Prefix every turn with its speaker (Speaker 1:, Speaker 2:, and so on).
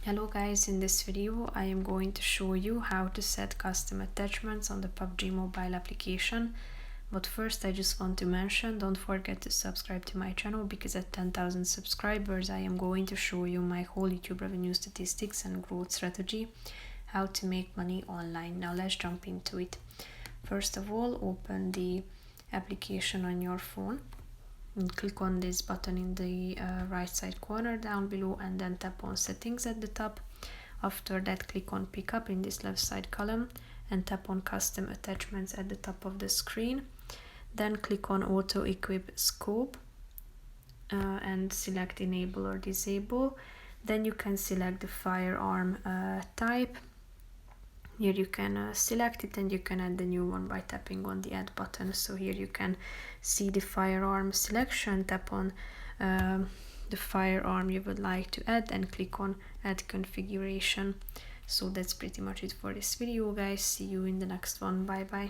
Speaker 1: Hello guys, in this video I am going to show you how to set custom attachments on the PUBG Mobile application. But first I just want to mention, don't forget to subscribe to my channel, because at 10,000 subscribers I am going to show you my whole YouTube revenue statistics and growth strategy, how to make money online. Now let's jump into it. First of all, open the application on your phone and click on this button in the right side corner down below, and then tap on settings at the top. After that, click on pickup in this left side column and tap on custom attachments at the top of the screen. Then click on auto equip scope and select enable or disable. Then you can select the firearm type. Here you can select it and you can add the new one by tapping on the add button. So here you can see the firearm selection, tap on the firearm you would like to add and click on add configuration. So that's pretty much it for this video guys. See you in the next one. Bye bye.